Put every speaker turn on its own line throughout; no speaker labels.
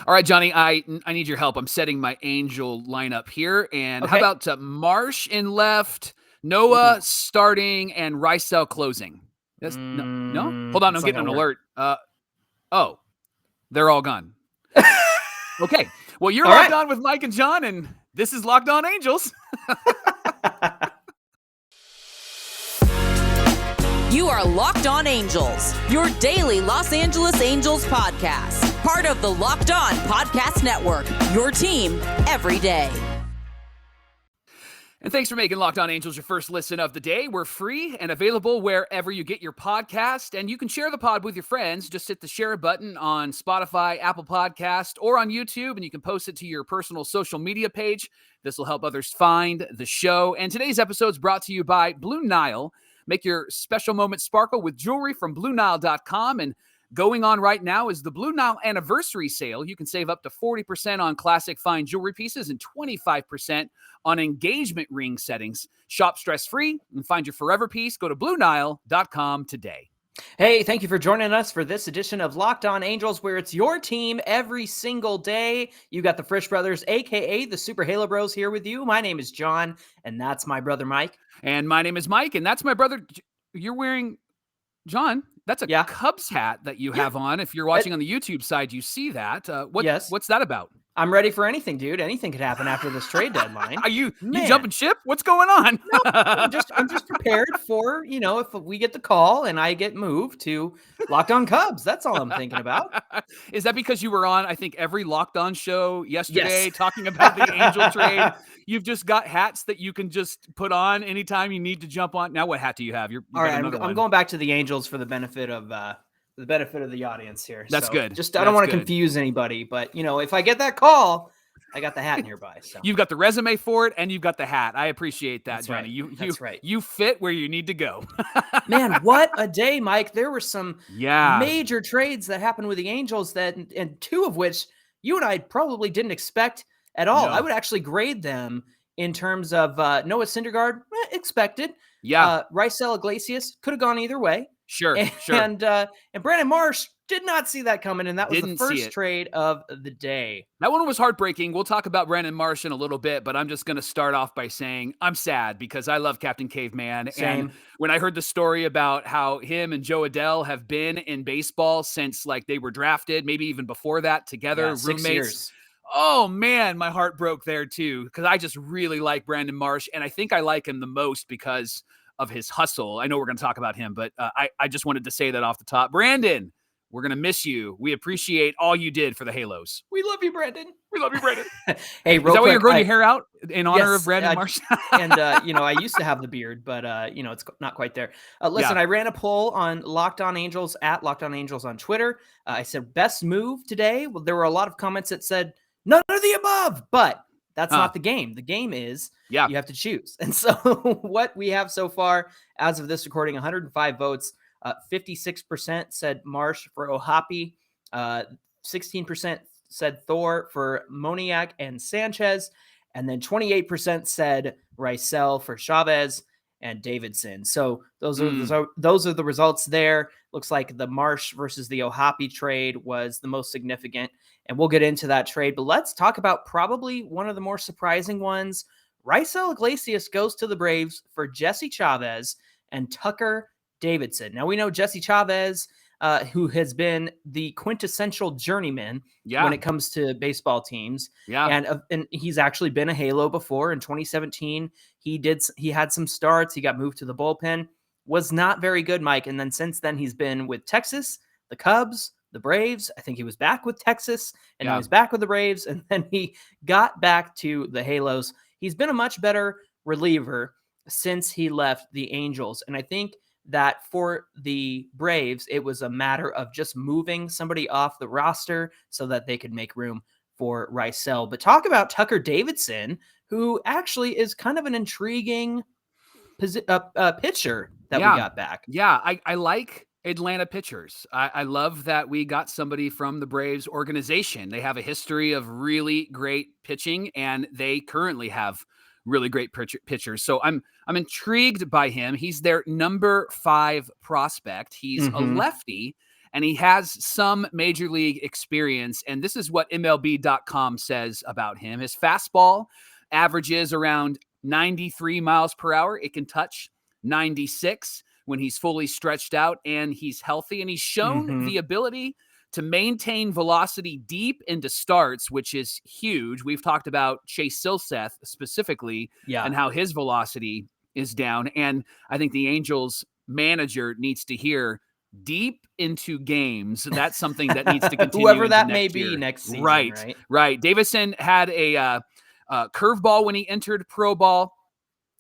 All right, Johnny, I need your help. I'm setting my Angel lineup here. And how
Okay.
about Marsh in left, Noah starting, and Raisel closing? No? Hold on,
It's
I'm
not
getting an
gonna work.
alert. They're all gone. Okay. Well, you're
All
locked
right.
on with Mike and John, and this is Locked On Angels.
You are Locked On Angels, your daily Los Angeles Angels podcast. Part of the Locked On Podcast Network, your team every day.
And thanks for making Locked On Angels your first listen of the day. We're free and available wherever you get your podcast, and you can share the pod with your friends. Just hit the share button on Spotify, Apple Podcast, or on YouTube, and you can post it to your personal social media page. This will help others find the show. And today's episode is brought to you by Blue Nile. Make your special moment sparkle with jewelry from BlueNile.com. And going on right now is the Blue Nile anniversary sale. You can save up to 40% on classic fine jewelry pieces and 25% on engagement ring settings. Shop stress-free and find your forever piece. Go to BlueNile.com today.
Hey, thank you for joining us for this edition of Locked On Angels, where it's your team every single day. You got the Frisch Brothers, a.k.a. the Super Halo Bros, here with you. My name is John, and that's my brother Mike.
And my name is Mike, and that's my brother. You're wearing, John, that's a Cubs hat that you have on. If you're watching on the YouTube side, you see that. What's that about?
I'm ready for anything, dude. Anything could happen after this trade deadline.
Are you jumping ship? What's going on?
No, I'm just prepared for, if we get the call and I get moved to Locked On Cubs. That's all I'm thinking about.
Is that because you were on, I think, every Locked On show yesterday talking about the Angel trade? You've just got hats that you can just put on anytime you need to jump on. Now, what hat do you have?
All right, I'm going back to the Angels for the benefit of the audience here.
That's good.
I don't want to confuse anybody, but if I get that call, I got the hat nearby. So
you've got the resume for it, and you've got the hat. I appreciate that,
That's
Johnny.
Right. That's right.
You fit where you need to go.
Man, what a day, Mike! There were some major trades that happened with the Angels and two of which you and I probably didn't expect at all.
No.
I would actually grade them in terms of Noah Syndergaard, expected.
Yeah.
Raisel Iglesias could have gone either way.
Sure.
And Brandon Marsh did not see that coming, and that was
Didn't
the first trade of the day.
That one was heartbreaking. We'll talk about Brandon Marsh in a little bit, but I'm just going to start off by saying I'm sad because I love Captain Caveman.
Same.
And when I heard the story about how him and Joe Adell have been in baseball since they were drafted, maybe even before that together, roommates.
6 years.
Oh, man, my heart broke there too because I just really like Brandon Marsh, and I think I like him the most because of his hustle. I know we're going to talk about him, but I just wanted to say that off the top. Brandon, we're going to miss you. We appreciate all you did for the Halos.
We love you, Brandon.
We love you, Brandon.
Hey,
is that why you're growing your hair out in honor of Brandon Marsh?
And, I used to have the beard, but, it's not quite there. Listen, I ran a poll on Locked On Angels at Locked On Angels on Twitter. I said, best move today. Well, there were a lot of comments that said, none of the above, but that's not the game. The game is you have to choose. And so what we have so far as of this recording, 105 votes, 56% said Marsh for Ohtani, 16% said Thor for Moniak and Sanchez, and then 28% said Raisel for Chavez and Davidson. So those are the results there. Looks like the Marsh versus the Ohtani trade was the most significant, and we'll get into that trade. But let's talk about probably one of the more surprising ones. Raisel Iglesias goes to the Braves for Jesse Chavez and Tucker Davidson. Now we know Jesse Chavez, who has been the quintessential journeyman when it comes to baseball teams.
Yeah.
And he's actually been a Halo before. In 2017, he had some starts. He got moved to the bullpen. Was not very good, Mike. And then since then, he's been with Texas, the Cubs, the Braves. I think he was back with Texas, and now he's back with the Braves. And then he got back to the Halos. He's been a much better reliever since he left the Angels. And I think that for the Braves, it was a matter of just moving somebody off the roster so that they could make room for Raisel. But talk about Tucker Davidson, who actually is kind of an intriguing pitcher that we got back.
Yeah, I like Atlanta pitchers. I love that we got somebody from the Braves organization. They have a history of really great pitching, and they currently have really great pitchers. So I'm intrigued by him. He's their number 5 prospect. He's a lefty, and he has some major league experience. And this is what MLB.com says about him. His fastball averages around 93 miles per hour. It can touch 96 when he's fully stretched out and he's healthy. And he's shown the ability to maintain velocity deep into starts, which is huge. We've talked about Chase Silseth specifically and how his velocity is down. And I think the Angels manager needs to hear deep into games. That's something that needs to continue.
Whoever that may
year.
be next season.
Right. Davison had a curveball when he entered pro ball.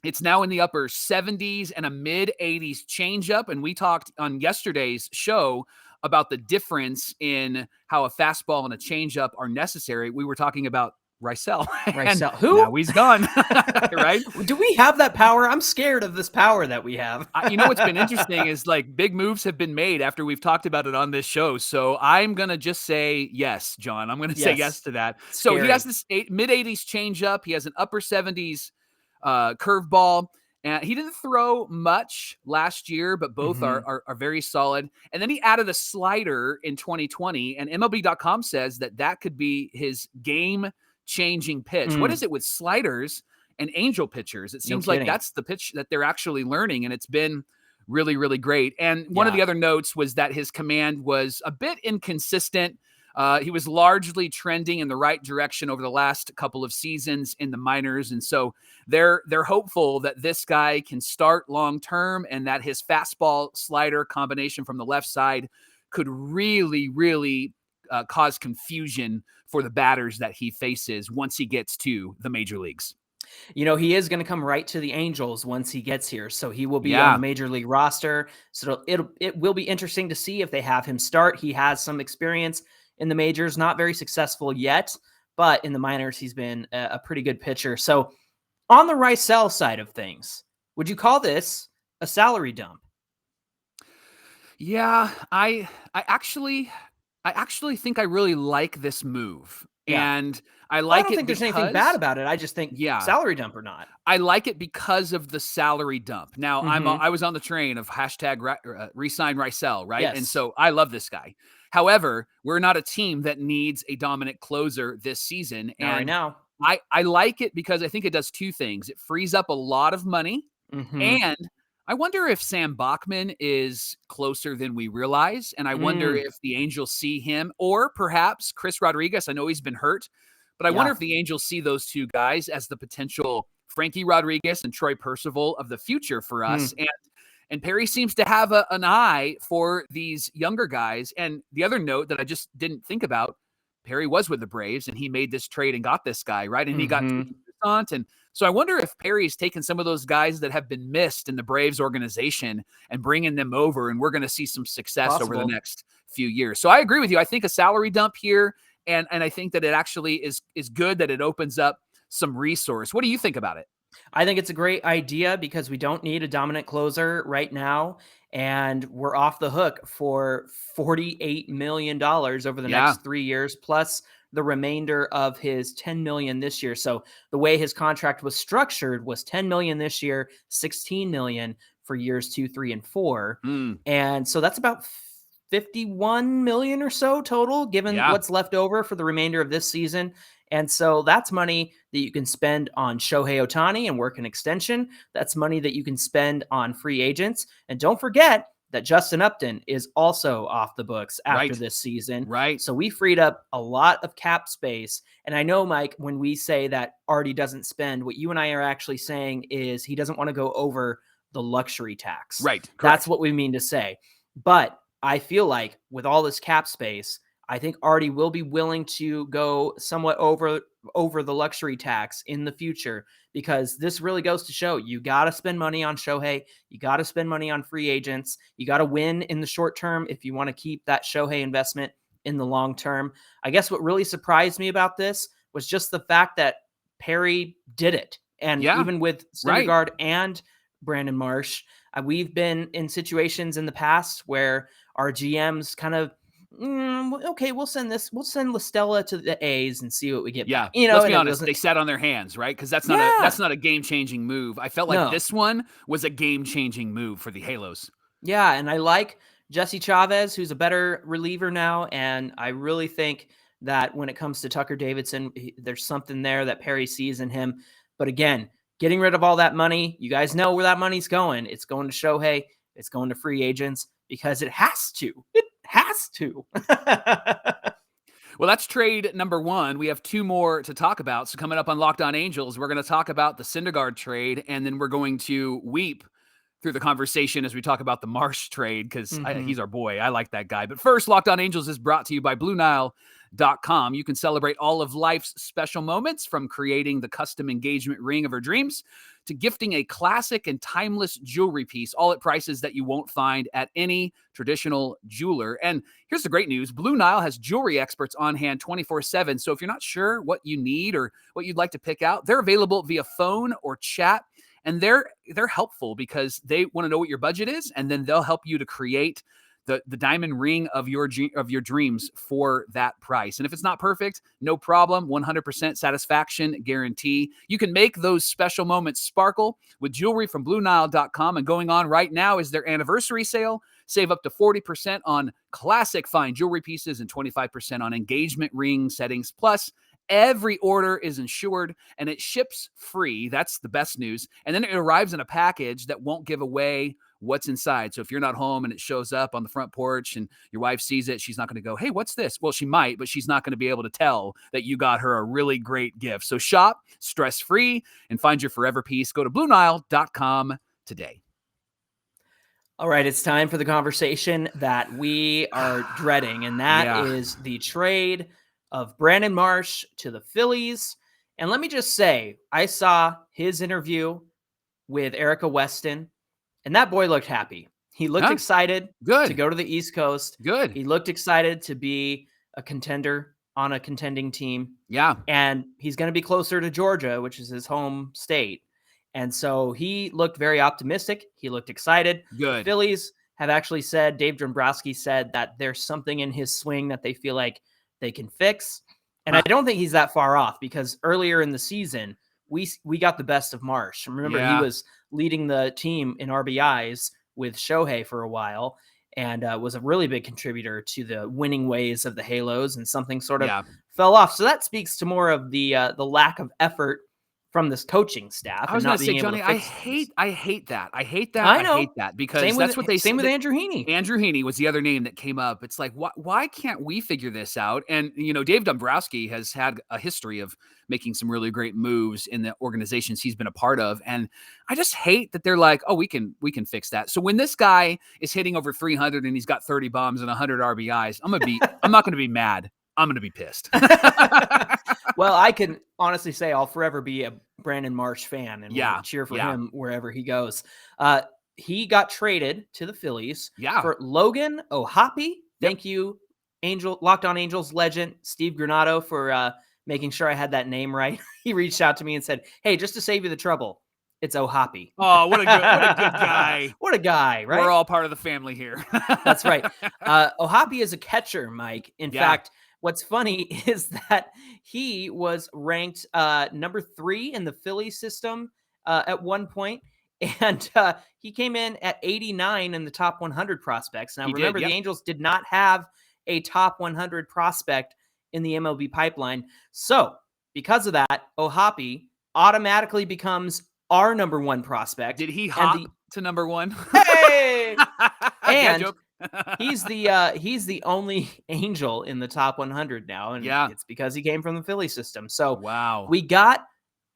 It's now in the upper 70s and a mid 80s changeup. And we talked on yesterday's show about the difference in how a fastball and a changeup are necessary. We were talking about Raisel.
Who?
Now he's gone. Right?
Do we have that power? I'm scared of this power that we have.
You know what's been interesting is like big moves have been made after we've talked about it on this show. So I'm going to just say yes, John. I'm going to say yes to that.
Scary.
So he has this mid 80s changeup. He has an upper 70s curveball. And he didn't throw much last year, but both are very solid. And then he added a slider in 2020, and MLB.com says that could be his game-changing pitch. What is it with sliders and Angel pitchers? It seems like that's the pitch that they're actually learning, and it's been really, really great. And one of the other notes was that his command was a bit inconsistent. He was largely trending in the right direction over the last couple of seasons in the minors. And so they're hopeful that this guy can start long-term and that his fastball slider combination from the left side could really, really cause confusion for the batters that he faces once he gets to the major leagues.
You know, he is going to come right to the Angels once he gets here. So he will be on the major league roster. So it will be interesting to see if they have him start. He has some experience in the majors, not very successful yet, but in the minors, he's been a pretty good pitcher. So on the Raisel side of things, would you call this a salary dump?
Yeah, I actually think I really like this move. And I like it. I
don't think there's anything bad about it. I just think salary dump or not.
I like it because of the salary dump. Now I was on the train of hashtag resign Raisel, right?
Yes.
And so I love this guy. However, we're not a team that needs a dominant closer this season. And
right now,
I like it because I think it does two things. It frees up a lot of money. And I wonder if Sam Bachman is closer than we realize. And I wonder if the Angels see him, or perhaps Chris Rodriguez. I know he's been hurt, but I wonder if the Angels see those two guys as the potential Frankie Rodriguez and Troy Percival of the future for us. And Perry seems to have an eye for these younger guys. And the other note that I just didn't think about, Perry was with the Braves and he made this trade and got this guy, right? And he got and so I wonder if Perry's taken some of those guys that have been missed in the Braves organization and bringing them over, and we're going to see some success over the next few years. So I agree with you. I think a salary dump here, and I think that it actually is good that it opens up some resource. What do you think about it?
I think it's a great idea because we don't need a dominant closer right now, and we're off the hook for $48 million over the next 3 years, plus the remainder of his $10 million this year. So the way his contract was structured was $10 million this year, $16 million for years 2, 3, and 4. And so that's about $51 million or so total, given what's left over for the remainder of this season. And so that's money that you can spend on Shohei Ohtani and work an extension. That's money that you can spend on free agents. And don't forget that Justin Upton is also off the books after this season.
Right.
So we freed up a lot of cap space. And I know, Mike, when we say that Artie doesn't spend, what you and I are actually saying is he doesn't want to go over the luxury tax.
Right. Correct.
That's what we mean to say. But I feel like with all this cap space, I think Artie will be willing to go somewhat over the luxury tax in the future, because this really goes to show you got to spend money on Shohei. You got to spend money on free agents. You got to win in the short term if you want to keep that Shohei investment in the long term. I guess what really surprised me about this was just the fact that Perry did it. And even with Syndergaard and Brandon Marsh, we've been in situations in the past where our GMs kind of, okay, we'll send LaStella to the A's and see what we get.
Yeah,
back.
Let's be honest, they sat on their hands, right? Because that's not a game-changing move. I felt like this one was a game-changing move for the Halos.
Yeah, and I like Jesse Chavez, who's a better reliever now. And I really think that when it comes to Tucker Davidson, there's something there that Perry sees in him. But again, getting rid of all that money, you guys know where that money's going. It's going to Shohei. It's going to free agents because it has to. It has to.
Well, that's trade number one. We have two more to talk about. So coming up on Locked On Angels, we're going to talk about the Syndergaard trade, and then we're going to weep through the conversation as we talk about the Marsh trade because he's our boy. I like that guy. But first, Locked On Angels is brought to you by BlueNile.com. You can celebrate all of life's special moments, from creating the custom engagement ring of your dreams to gifting a classic and timeless jewelry piece, all at prices that you won't find at any traditional jeweler. And here's the great news. Blue Nile has jewelry experts on hand 24/7. So if you're not sure what you need or what you'd like to pick out, they're available via phone or chat. And they're helpful because they want to know what your budget is, and then they'll help you to create the diamond ring of your dreams for that price. And if it's not perfect, no problem. 100% satisfaction guarantee. You can make those special moments sparkle with jewelry from BlueNile.com. And going on right now is their anniversary sale. Save up to 40% on classic fine jewelry pieces and 25% on engagement ring settings. Plus, every order is insured and it ships free. That's the best news. And then it arrives in a package that won't give away what's inside. So if you're not home and it shows up on the front porch and your wife sees it, she's not going to go, hey, what's this? Well, she might, but she's not going to be able to tell that you got her a really great gift. So shop stress-free and find your forever piece. Go to BlueNile.com today.
All right, it's time for the conversation that we are dreading, and that is the trade of Brandon Marsh to the Phillies. And let me just say, I saw his interview with Erica Weston, and that boy looked happy. He looked excited to go to the East Coast.
Good.
He looked excited to be a contender on a contending team.
Yeah.
And he's going to be closer to Georgia, which is his home state. And so he looked very optimistic. He looked excited.
Good.
The Phillies have actually said, Dave Dombrowski said that there's something in his swing that they feel like they can fix. And I don't think he's that far off, because earlier in the season, we got the best of Marsh. Remember, he was leading the team in RBIs with Shohei for a while, and was a really big contributor to the winning ways of the Halos, and something sort of fell off. So that speaks to more of the lack of effort from this coaching staff.
I was going to say, Johnny, I hate that. I hate that because that's what they say.
Same with Andrew Heaney.
Andrew Heaney was the other name that came up. It's like, why can't we figure this out? And, Dave Dombrowski has had a history of making some really great moves in the organizations he's been a part of. And I just hate that they're like, oh, we can fix that. So when this guy is hitting over 300 and he's got 30 bombs and 100 RBIs, I'm not going to be mad. I'm going to be pissed.
Well, I can honestly say I'll forever be a Brandon Marsh fan and cheer for him wherever he goes. He got traded to the Phillies for Logan Ohtani. Thank you, Locked On Angels legend Steve Granado, for making sure I had that name right. He reached out to me and said, hey, just to save you the trouble, it's Ohtani.
Oh, what a good guy.
What a guy, right?
We're all part of the family here.
That's right. Ohtani is a catcher, Mike. In fact, what's funny is that he was ranked number 3 in the Philly system at one point, and he came in at 89 in the top 100 prospects. Now, remember, the Angels did not have a top 100 prospect in the MLB pipeline. So, because of that, Ohtani automatically becomes our number 1 prospect.
Did he hop to number 1?
Hey! And he's the only Angel in the top 100 now, and it's because he came from the Philly system. So we got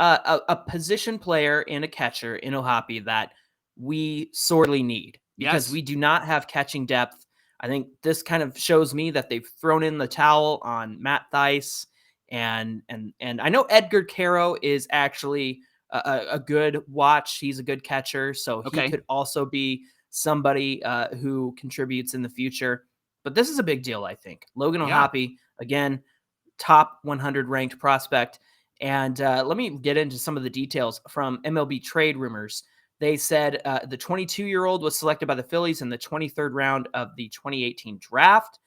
a position player and a catcher in Ohtani that we sorely need, because we do not have catching depth. I think this kind of shows me that they've thrown in the towel on Matt Thaiss, and I know Edgar Caro is actually a good watch. He's a good catcher, so he could also be somebody who contributes in the future. But this is a big deal, I think. Logan Ohtani, again, top 100 ranked prospect. And let me get into some of the details from MLB Trade Rumors. They said the 22-year-old was selected by the Phillies in the 23rd round of the 2018 draft.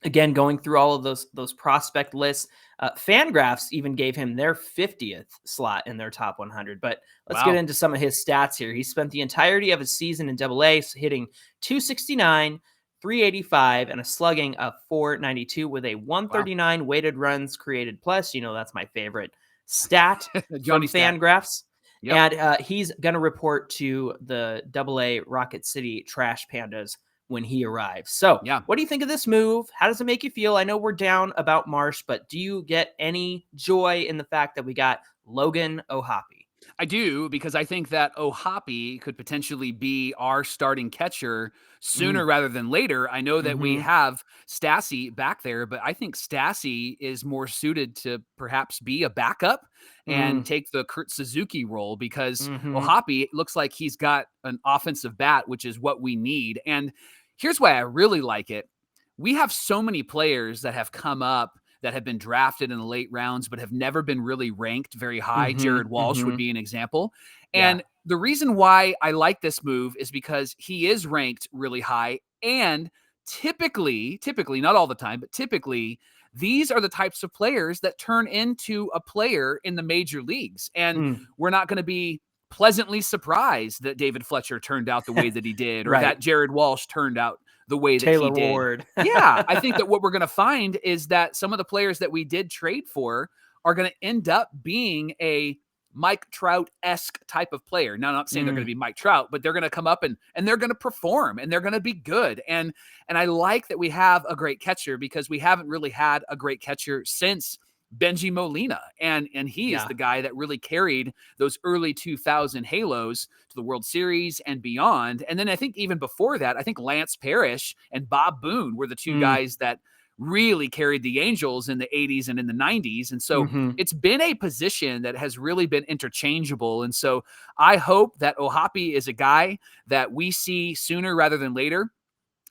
Again, going through all of those prospect lists, Fangraphs even gave him their 50th slot in their top 100. But let's get into some of his stats here. He spent the entirety of his season in AA, hitting 269, 385, and a slugging of 492 with a 139 weighted runs created plus. That's my favorite stat from Fangraphs. Yep. And he's going to report to the AA Rocket City Trash Pandas when he arrives. So what do you think of this move? How does it make you feel? I know we're down about Marsh, but do you get any joy in the fact that we got Logan O'Hoppe?
I do, because I think that O'Hoppe could potentially be our starting catcher sooner rather than later. I know that we have Stassi back there, but I think Stassi is more suited to perhaps be a backup and take the Kurt Suzuki role, because O'Hoppe looks like he's got an offensive bat, which is what we need. And here's why I really like it. We have so many players that have come up that have been drafted in the late rounds, but have never been really ranked very high. Jared Walsh would be an example. And the reason why I like this move is because he is ranked really high. And typically, not all the time, but typically, these are the types of players that turn into a player in the major leagues. And we're not going to be pleasantly surprised that David Fletcher turned out the way that he did, or that Jared Walsh turned out the way that
Taylor
he did.
Ward.
I think that what we're going to find is that some of the players that we did trade for are going to end up being a Mike Trout-esque type of player. Now, I'm not saying they're going to be Mike Trout, but they're going to come up and they're going to perform and they're going to be good. And I like that we have a great catcher, because we haven't really had a great catcher since Benji Molina. And he is the guy that really carried those early 2000 Halos to the World Series and beyond. And then I think even before that, I think Lance Parrish and Bob Boone were the two guys that really carried the Angels in the 80s and in the 90s. And so it's been a position that has really been interchangeable. And so I hope that O'Hoppe is a guy that we see sooner rather than later,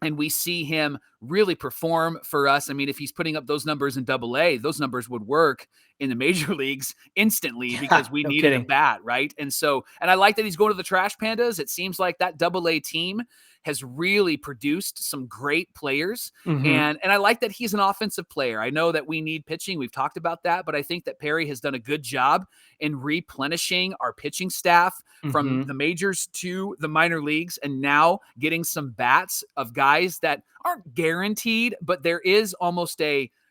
and we see him really perform for us. I mean, if he's putting up those numbers in AA, those numbers would work in the major leagues instantly, because we needed a bat, right? And I like that he's going to the Trash Pandas. It seems like that AA team has really produced some great players. And I like that he's an offensive player. I know that we need pitching. We've talked about that, but I think that Perry has done a good job in replenishing our pitching staff from the majors to the minor leagues, and now getting some bats of guys that aren't guaranteed, but there is almost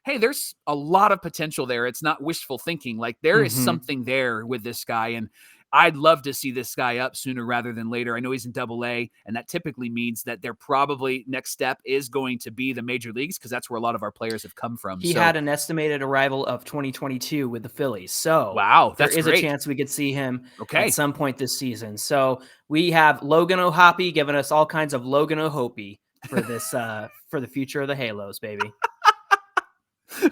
hey, there's a lot of potential there. It's not wishful thinking. Like, there is something there with this guy. And I'd love to see this guy up sooner rather than later. I know he's in AA, and that typically means that they're probably next step is going to be the major leagues, because that's where a lot of our players have come from.
He had an estimated arrival of 2022 with the Phillies. So there is a chance we could see him at some point this season. So we have Logan O'Hoppe giving us all kinds of Logan O'Hoppe for this, for the future of the Halos, baby.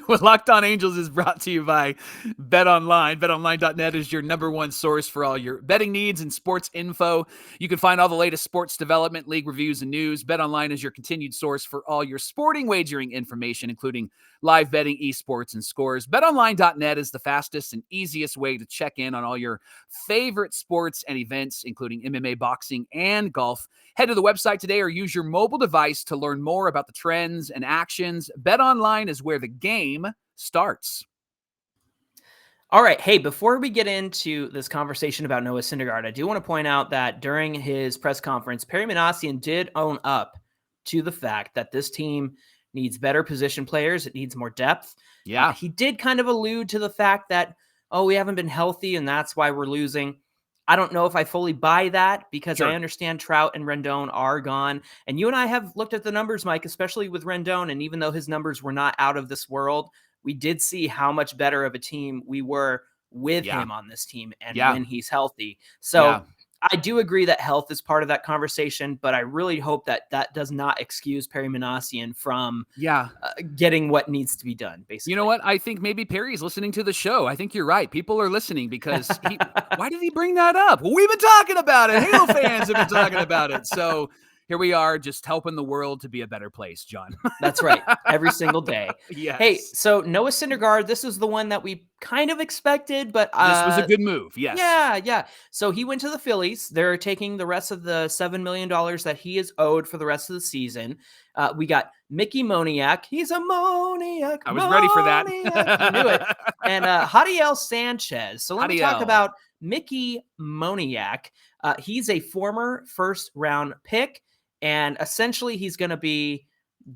Well, Locked On Angels is brought to you by BetOnline. BetOnline.net is your number one source for all your betting needs and sports info. You can find all the latest sports development, league reviews, and news. BetOnline is your continued source for all your sporting wagering information, including live betting, esports, and scores. BetOnline.net is the fastest and easiest way to check in on all your favorite sports and events, including MMA, boxing, and golf. Head to the website today or use your mobile device to learn more about the trends and actions. BetOnline is where the game starts.
All right. Hey, before we get into this conversation about Noah Syndergaard, I do want to point out that during his press conference, Perry Minasian did own up to the fact that this team needs better position players. It needs more depth.
Yeah.
He did kind of allude to the fact that, we haven't been healthy and that's why we're losing. I don't know if I fully buy that, because I understand Trout and Rendon are gone. And you and I have looked at the numbers, Mike, especially with Rendon. And even though his numbers were not out of this world, we did see how much better of a team we were with him on this team and when he's healthy. So I do agree that health is part of that conversation, but I really hope that that does not excuse Perry Minasian from getting what needs to be done, basically.
You know what? I think maybe Perry's listening to the show. I think you're right. People are listening, because why did he bring that up? Well, we've been talking about it. Halo fans have been talking about it. So here we are, just helping the world to be a better place, John.
That's right. Every single day.
Yes.
Hey, so Noah Syndergaard, this is the one that we kind of expected, but
this was a good move. Yes.
Yeah. So he went to the Phillies. They're taking the rest of the $7 million that he is owed for the rest of the season. We got Mickey Moniak. He's a Moniak.
I was ready for that.
You knew it. And Jadiel Sanchez. So let me talk
Jadiel.
about Mickey Moniak. He's a former first-round pick, and essentially he's going to be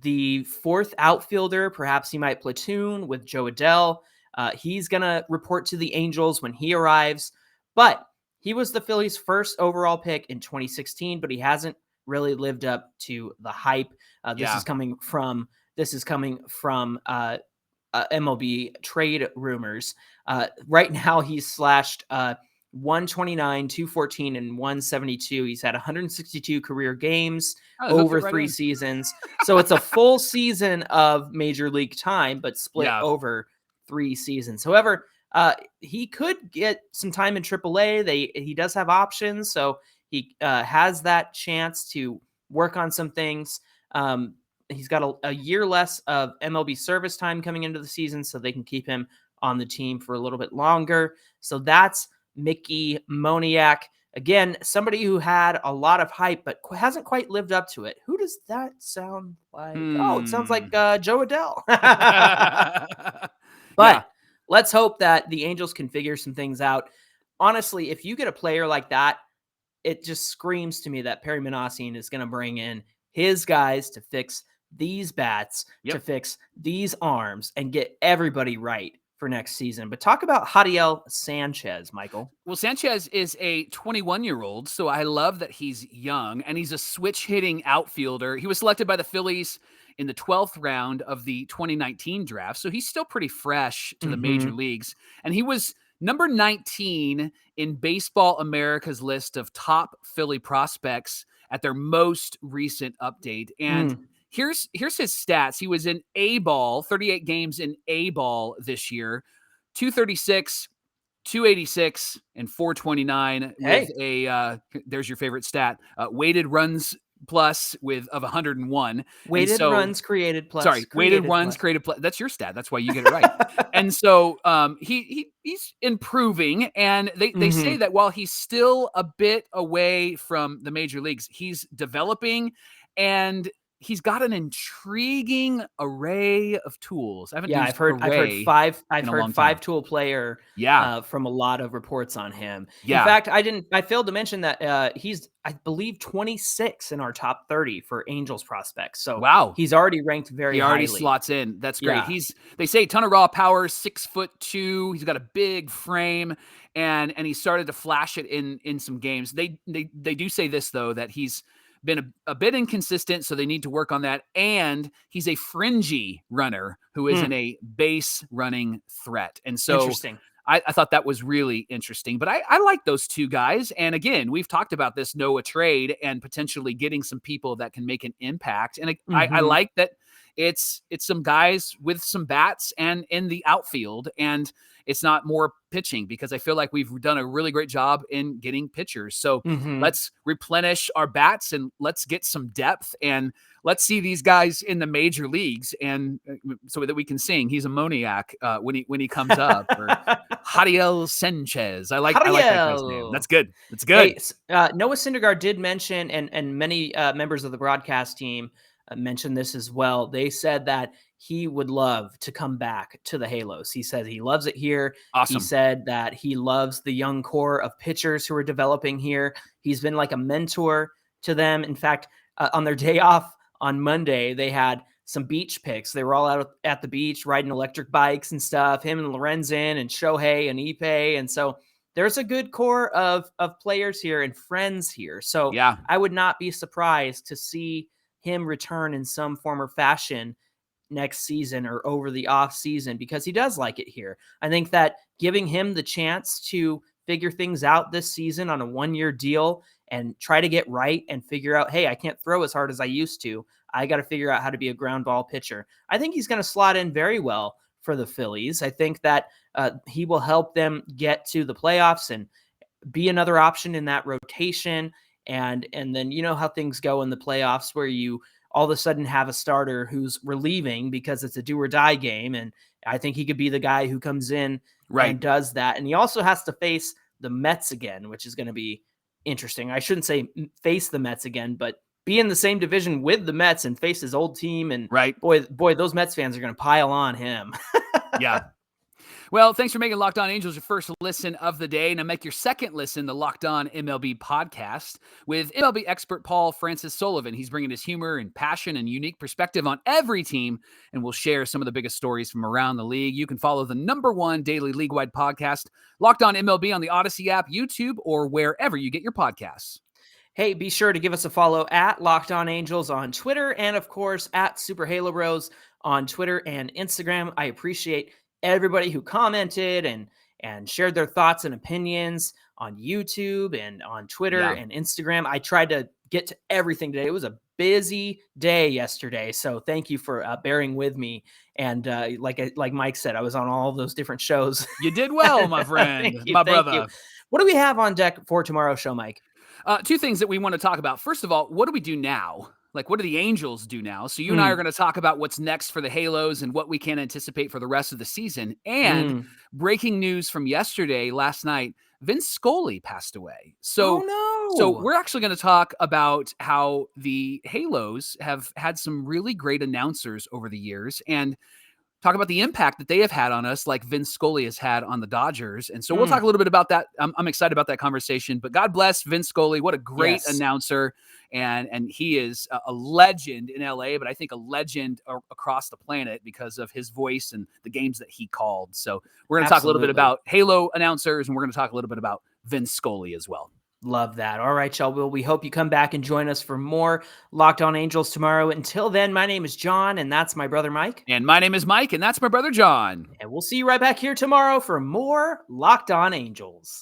the fourth outfielder. Perhaps he might platoon with Joe Adell. He's going to report to the Angels when he arrives, but he was the Phillies' first overall pick in 2016, but he hasn't really lived up to the hype. This is coming from MLB trade rumors. Right now he's slashed 129, 214, and 172. He's had 162 career games over 3 seasons. So it's a full season of major league time, but split over 3 seasons. However, he could get some time in AAA. He does have options, so he has that chance to work on some things. He's got a year less of MLB service time coming into the season, so they can keep him on the team for a little bit longer. So that's Mickey Moniak. Again, somebody who had a lot of hype, but hasn't quite lived up to it. Who does that sound like? Oh, it sounds like Joe Adell. But let's hope that the Angels can figure some things out. Honestly, if you get a player like that, it just screams to me that Perry Minasian is going to bring in his guys to fix these bats, to fix these arms, and get everybody right for next season. But talk about Jadiel Sanchez, Michael.
Well, Sanchez is a 21-year-old, so I love that he's young, and he's a switch-hitting outfielder. He was selected by the Phillies in the 12th round of the 2019 draft, so he's still pretty fresh to the major leagues. And he was number 19 in Baseball America's list of top Philly prospects at their most recent update. And here's his stats. He was in A-ball, 38 games in A-ball this year, 236, 286, and 429 with a, there's your favorite stat, weighted runs plus of 101.
Weighted runs created plus.
Sorry, weighted runs created plus. That's your stat. That's why you get it right. And so he's improving, and they say that while he's still a bit away from the major leagues, he's developing, and he's got an intriguing array of tools.
I've heard five tool player. From a lot of reports on him. In fact, I failed to mention that he's, I believe, 26 in our top 30 for Angels prospects. So he's already ranked very highly.
He already slots in. That's great. They say ton of raw power, 6'2". He's got a big frame, and he started to flash it in some games. They do say this though, that he's been a bit inconsistent, so they need to work on that. And he's a fringy runner who isn't a base running threat. And so
interesting.
I thought that was really interesting. But I like those two guys. And again, we've talked about this Noah trade and potentially getting some people that can make an impact. And I like that it's some guys with some bats and in the outfield, and it's not more pitching, because I feel like we've done a really great job in getting pitchers. So let's replenish our bats and let's get some depth, and let's see these guys in the major leagues, and so that we can sing "He's a Moniak" when he comes up, or Jadiel Sanchez. I like that guy's name. That's good. That's good.
Hey, Noah Syndergaard did mention, and many members of the broadcast team mentioned this as well. They said that he would love to come back to the Halos. He said he loves it here.
Awesome.
He said that he loves the young core of pitchers who are developing here. He's been like a mentor to them. In fact, on their day off on Monday, they had some beach picks. They were all out at the beach riding electric bikes and stuff. Him and Lorenzen and Shohei and Ippei. And so there's a good core of players here and friends here. So I would not be surprised to see him return in some form or fashion next season or over the off season, because he does like it here. I think that giving him the chance to figure things out this season on a 1-year deal and try to get right and figure out, hey, I can't throw as hard as I used to. I got to figure out how to be a ground ball pitcher. I think he's going to slot in very well for the Phillies. I think that he will help them get to the playoffs and be another option in that rotation. And then you know how things go in the playoffs, where you all of a sudden have a starter who's relieving because it's a do or die game. And I think he could be the guy who comes in and does that. And he also has to face the Mets again, which is going to be interesting. I shouldn't say face the Mets again, but be in the same division with the Mets and face his old team. And boy, those Mets fans are going to pile on him.
Yeah. Well, thanks for making Locked On Angels your first listen of the day. Now make your second listen the Locked On MLB podcast with MLB expert Paul Francis Sullivan. He's bringing his humor and passion and unique perspective on every team, and we'll share some of the biggest stories from around the league. You can follow the #1 daily league-wide podcast, Locked On MLB, on the Odyssey app, YouTube, or wherever you get your podcasts.
Hey, be sure to give us a follow at Locked On Angels on Twitter, and of course at Super Halo Bros on Twitter and Instagram. I appreciate everybody who commented and shared their thoughts and opinions on YouTube and on Twitter and Instagram. I tried to get to everything today. It was a busy day yesterday, so thank you for bearing with me. And like Mike said, I was on all those different shows.
You did well, my friend, my brother.
What do we have on deck for tomorrow's show, Mike?
Two things that we want to talk about. First of all, what do we do now? Like, what do the Angels do now? So you and I are going to talk about what's next for the Halos and what we can anticipate for the rest of the season. And breaking news from last night, Vince Scully passed away. So, So we're actually going to talk about how the Halos have had some really great announcers over the years and talk about the impact that they have had on us, like Vince Scully has had on the Dodgers. And so we'll talk a little bit about that. I'm excited about that conversation, but God bless Vince Scully. What a great announcer. And he is a legend in LA, but I think a legend across the planet because of his voice and the games that he called. So we're going to talk a little bit about Halo announcers, and we're going to talk a little bit about Vince Scully as well.
Love that. All right, y'all. Well, we hope you come back and join us for more Locked On Angels tomorrow. Until then, my name is John, and that's my brother Mike.
And my name is Mike, and that's my brother John.
And we'll see you right back here tomorrow for more Locked On Angels.